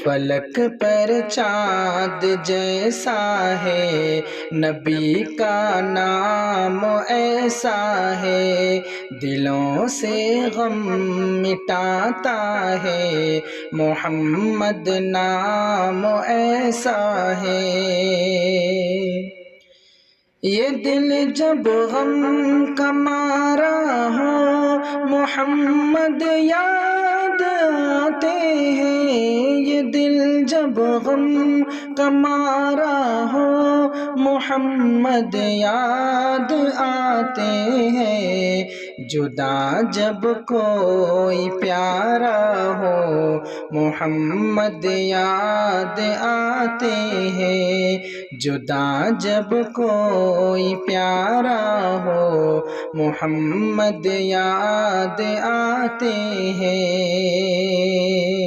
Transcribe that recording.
فلک پر چاند جیسا ہے، نبی کا نام ایسا ہے، دلوں سے غم مٹاتا ہے، محمد نام ایسا ہے۔ یہ دل جب غم کا مارا ہو، محمد یاد آتے ہیں، یہ دل جب غم کا مارا ہو، محمد یاد آتے ہیں، جدا جب کوئی پیارا ہو، محمد یاد آتے ہیں، جدا جب کوئی پیارا ہو، محمد یاد آتے ہیں۔